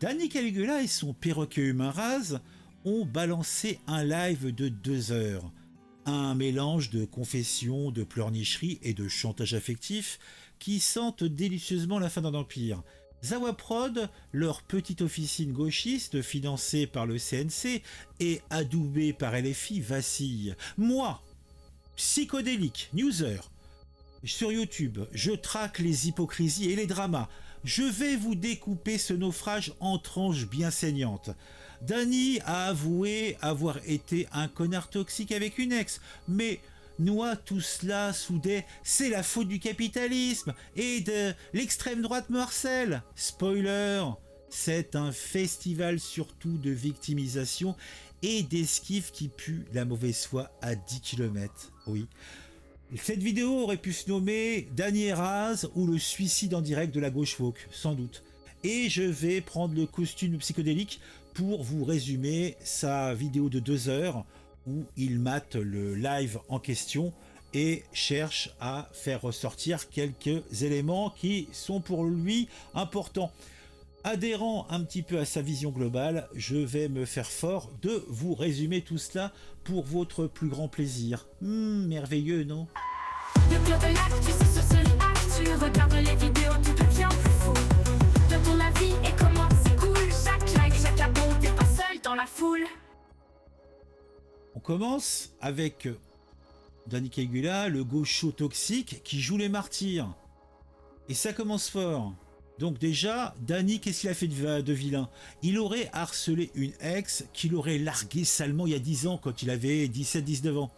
Danny Caligula et son perroquet humain rase ont balancé un live de 2 heures. Un mélange de confessions, de pleurnicheries et de chantage affectif qui sentent délicieusement la fin d'un empire. Zawa Prod, leur petite officine gauchiste financée par le CNC et adoubée par LFI, vacille. Moi, psychodélique, newser, sur YouTube, je traque les hypocrisies et les dramas. Je vais vous découper ce naufrage en tranches bien saignantes. Danny a avoué avoir été un connard toxique avec une ex, mais noie tout cela sous des « c'est la faute du capitalisme » et de « l'extrême droite me harcèle ». Spoiler, c'est un festival surtout de victimisation et d'esquive qui pue la mauvaise foi à 10 km. Oui. Cette vidéo aurait pu se nommer Danny Eraz ou le suicide en direct de la gauche woke, sans doute. Et je vais prendre le costume psychodélique pour vous résumer sa vidéo de 2 heures où il mate le live en question et cherche à faire ressortir quelques éléments qui sont pour lui importants. Adhérant un petit peu à sa vision globale, je vais me faire fort de vous résumer tout cela pour votre plus grand plaisir. Merveilleux, non? Le club de l'actu, c'est sur tu regardes les vidéos, tout devient plus fou. De ton avis et comment c'est cool. Chaque like, chaque abon, t'es pas seul dans la foule. On commence avec Danny Caligula, le gaucho toxique qui joue les martyrs. Et ça commence fort. Donc déjà, Danny, qu'est-ce qu'il a fait de vilain? Il aurait harcelé une ex qu'il aurait larguée salement il y a 10 ans quand il avait 17-19 ans.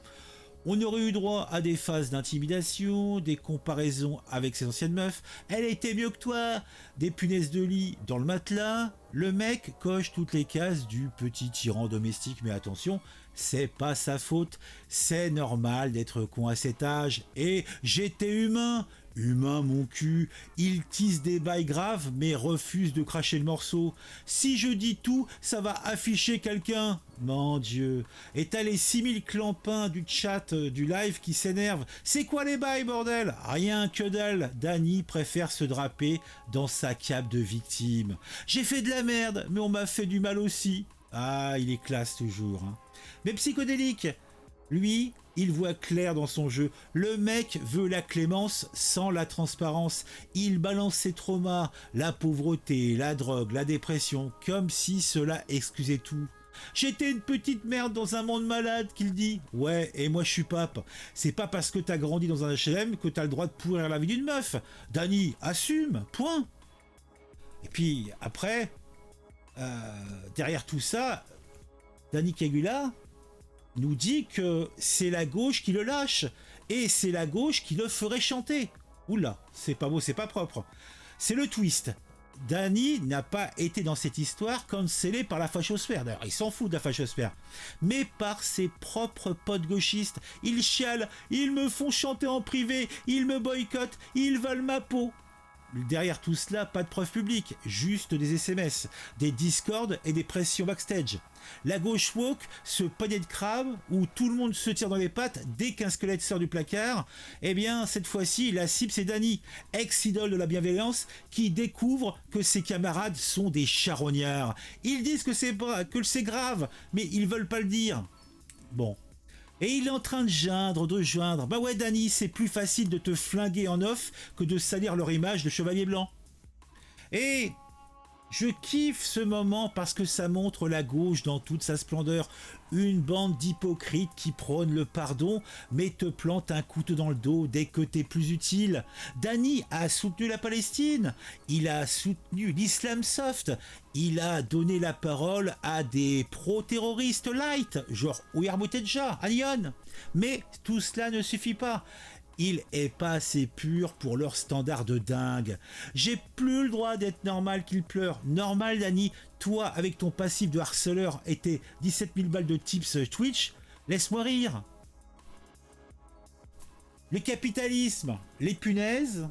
On aurait eu droit à des phases d'intimidation, des comparaisons avec ses anciennes meufs. Elle était mieux que toi. Des punaises de lit dans le matelas. Le mec coche toutes les cases du petit tyran domestique. Mais attention, c'est pas sa faute. C'est normal d'être con à cet âge. Et j'étais humain. Humain mon cul, il tisse des bails graves mais refuse de cracher le morceau. Si je dis tout, ça va afficher quelqu'un. Mon Dieu. Et t'as les 6000 clampins du chat du live qui s'énervent. C'est quoi les bails bordel? Rien que dalle. Danny préfère se draper dans sa cape de victime. J'ai fait de la merde mais on m'a fait du mal aussi. Ah, il est classe toujours. Hein. Mais psychodélique. Lui, il voit clair dans son jeu. Le mec veut la clémence sans la transparence. Il balance ses traumas, la pauvreté, la drogue, la dépression, comme si cela excusait tout. J'étais une petite merde dans un monde malade, qu'il dit. Ouais, et moi je suis pape. C'est pas parce que t'as grandi dans un HLM que t'as le droit de pourrir la vie d'une meuf. Danny, assume, point. Et puis après, derrière tout ça, Danny Caligula nous dit que c'est la gauche qui le lâche et c'est la gauche qui le ferait chanter. Oula, c'est pas beau, c'est pas propre. C'est le twist. Danny n'a pas été dans cette histoire cancellé par la fachosphère. D'ailleurs, il s'en fout de la fachosphère. Mais par ses propres potes gauchistes. Ils chialent, ils me font chanter en privé, ils me boycottent, ils veulent ma peau. Derrière tout cela, pas de preuves publiques, juste des SMS, des discords et des pressions backstage. La gauche woke, ce panier de crabe où tout le monde se tire dans les pattes dès qu'un squelette sort du placard, eh bien cette fois-ci la cible c'est Danny, ex-idole de la bienveillance, qui découvre que ses camarades sont des charognards. Ils disent que c'est grave, mais ils veulent pas le dire. Bon. Et il est en train de joindre. Bah ouais Danny, c'est plus facile de te flinguer en off que de salir leur image de chevalier blanc. Et je kiffe ce moment parce que ça montre la gauche dans toute sa splendeur. Une bande d'hypocrites qui prônent le pardon, mais te plante un couteau dans le dos dès que t'es plus utile. Danny a soutenu la Palestine, il a soutenu l'islam soft, il a donné la parole à des pro-terroristes light, genre Ouir Boutedja, Anion. Mais tout cela ne suffit pas. Il est pas assez pur pour leur standard de dingue. J'ai plus le droit d'être normal qu'il pleure. Normal, Danny, toi, avec ton passif de harceleur et tes 17 000 balles de tips Twitch, laisse-moi rire. Le capitalisme, les punaises,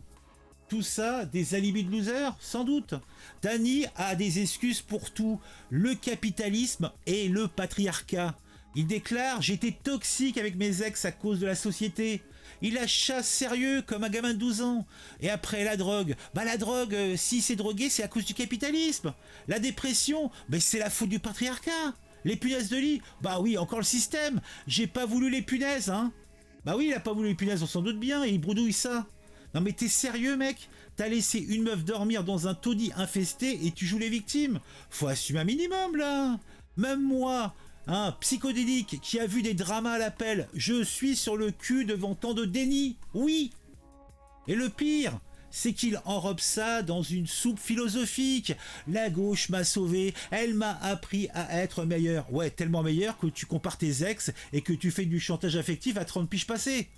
tout ça, des alibis de losers, sans doute. Danny a des excuses pour tout. Le capitalisme et le patriarcat. Il déclare: j'étais toxique avec mes ex à cause de la société. Il la chasse sérieux comme un gamin de 12 ans. Et après la drogue, bah la drogue, si c'est drogué, c'est à cause du capitalisme. La dépression, bah c'est la faute du patriarcat. Les punaises de lit, bah oui, encore le système. J'ai pas voulu les punaises, hein. Bah oui, il a pas voulu les punaises, on s'en doute bien, et il bredouille ça. Non mais t'es sérieux, mec? T'as laissé une meuf dormir dans un taudis infesté et tu joues les victimes? Faut assumer un minimum, là. Même moi, un psychodélique qui a vu des dramas à l'appel, je suis sur le cul devant tant de déni. Oui. Et le pire, c'est qu'il enrobe ça dans une soupe philosophique. La gauche m'a sauvé, elle m'a appris à être meilleur. Ouais, tellement meilleur que tu compares tes ex et que tu fais du chantage affectif à 30 piges passées.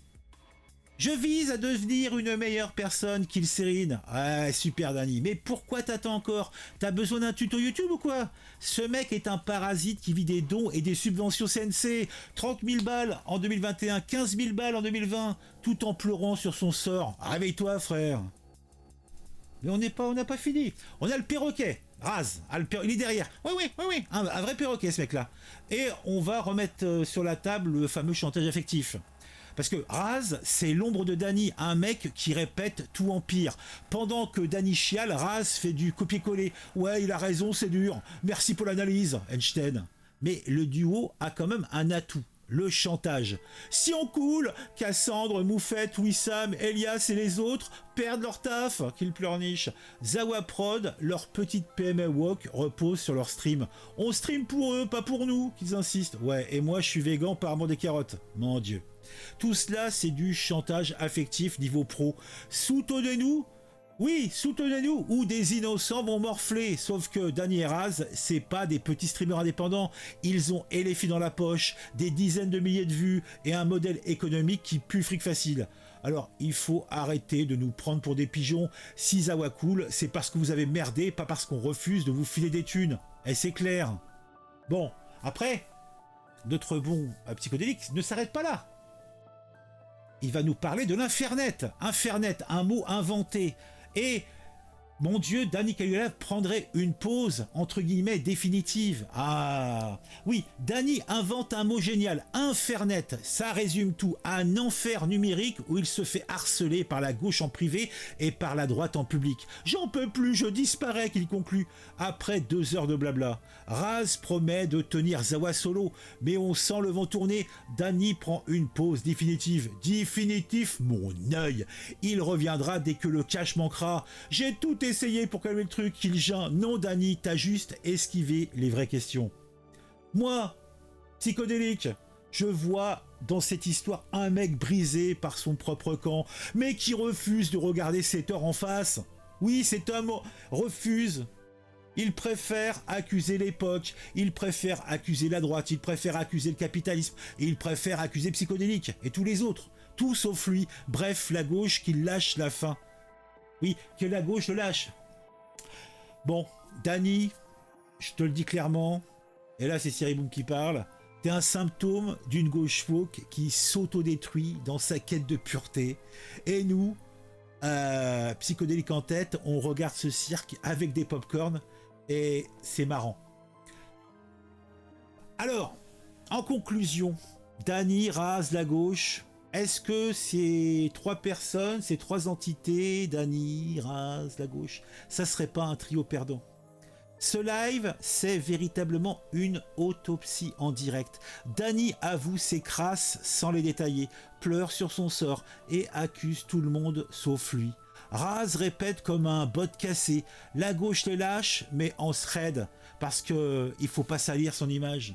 Je vise à devenir une meilleure personne qu'il Cyrine. Ouais, super Dany. Mais pourquoi t'attends encore? T'as besoin d'un tuto YouTube ou quoi? Ce mec est un parasite qui vit des dons et des subventions CNC. 30 000 balles en 2021, 15 000 balles en 2020, tout en pleurant sur son sort. Réveille-toi, frère. Mais on n'a pas fini. On a le perroquet. Raz, il est derrière. Oui. Un vrai perroquet, ce mec-là. Et on va remettre sur la table le fameux chantage affectif. Parce que Raz, c'est l'ombre de Dany, un mec qui répète tout empire. Pendant que Dany chiale, Raz fait du copier-coller. Ouais, il a raison, c'est dur. Merci pour l'analyse, Einstein. Mais le duo a quand même un atout. Le chantage. Si on coule, Cassandre, Moufette, Wissam, Elias et les autres perdent leur taf, qu'ils pleurnichent. Zawa Prod, leur petite PME Walk, repose sur leur stream. On stream pour eux, pas pour nous, qu'ils insistent. Ouais, et moi je suis végan par amour des carottes. Mon Dieu. Tout cela, c'est du chantage affectif niveau pro. Soutenez-nous. Oui, soutenez-nous, ou des innocents vont morfler. Sauf que Dany et Raz, c'est pas des petits streamers indépendants. Ils ont et les filles dans la poche, des dizaines de milliers de vues et un modèle économique qui pue le fric facile. Alors, il faut arrêter de nous prendre pour des pigeons. Si Zawa cool, c'est parce que vous avez merdé, pas parce qu'on refuse de vous filer des thunes. Et c'est clair. Bon, après, notre bon psychodélique ne s'arrête pas là. Il va nous parler de l'infernet. Infernet, un mot inventé. Et, mon Dieu, Dany Caligula prendrait une pause, entre guillemets, définitive. Ah, oui, Dany invente un mot génial. Infernet, ça résume tout. Un enfer numérique où il se fait harceler par la gauche en privé et par la droite en public. J'en peux plus, je disparais, qu'il conclut. Après 2 heures de blabla. Raz promet de tenir Zawa solo, mais on sent le vent tourner. Dany prend une pause définitive. Définitif, mon œil. Il reviendra dès que le cash manquera. J'ai tout essayé pour calmer le truc, qu'il geint. Non, Dany, t'as juste esquivé les vraies questions. Moi, psychodélique, je vois dans cette histoire un mec brisé par son propre camp, mais qui refuse de regarder ses torts en face. Oui, cet homme refuse. Il préfère accuser l'époque, il préfère accuser la droite, il préfère accuser le capitalisme, et il préfère accuser psychodélique et tous les autres. Tout sauf lui. Bref, la gauche qui lâche la faim. Oui, que la gauche le lâche. Bon, Dany, je te le dis clairement, et là c'est Cyril Boom qui parle, t'es un symptôme d'une gauche woke qui s'autodétruit dans sa quête de pureté. Et nous, psychodélique en tête, on regarde ce cirque avec des pop-corn, et c'est marrant. Alors, en conclusion, Dany, Raz, la gauche, est-ce que ces 3 personnes, ces 3 entités, Dany, Raz, la gauche, ça serait pas un trio perdant? Ce live, c'est véritablement une autopsie en direct. Dany avoue ses crasses sans les détailler, pleure sur son sort et accuse tout le monde sauf lui. Raz répète comme un bot cassé, la gauche les lâche mais en thread parce que il faut pas salir son image.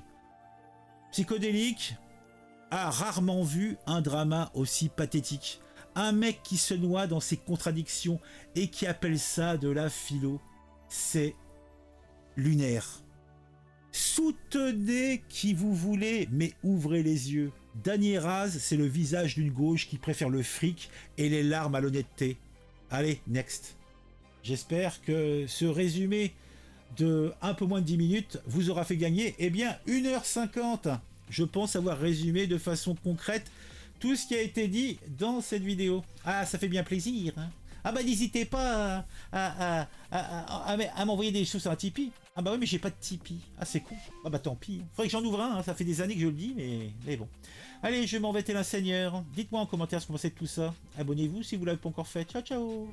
Psychodélique a rarement vu un drama aussi pathétique. Un mec qui se noie dans ses contradictions et qui appelle ça de la philo, c'est lunaire. Soutenez qui vous voulez, mais ouvrez les yeux. Dany Raz, c'est le visage d'une gauche qui préfère le fric et les larmes à l'honnêteté. Allez, next. J'espère que ce résumé de un peu moins de 10 minutes vous aura fait gagner, eh bien, 1h50. Je pense avoir résumé de façon concrète tout ce qui a été dit dans cette vidéo. Ah, ça fait bien plaisir, hein? Ah bah n'hésitez pas à m'envoyer des choses sur un Tipeee. Ah bah oui, mais j'ai pas de Tipeee. Ah c'est con. Ah bah tant pis. Faudrait que j'en ouvre un, hein. Ça fait des années que je le dis, mais bon. Allez, je m'en vais tel un seigneur. Dites-moi en commentaire ce que vous pensez de tout ça. Abonnez-vous si vous l'avez pas encore fait. Ciao ciao.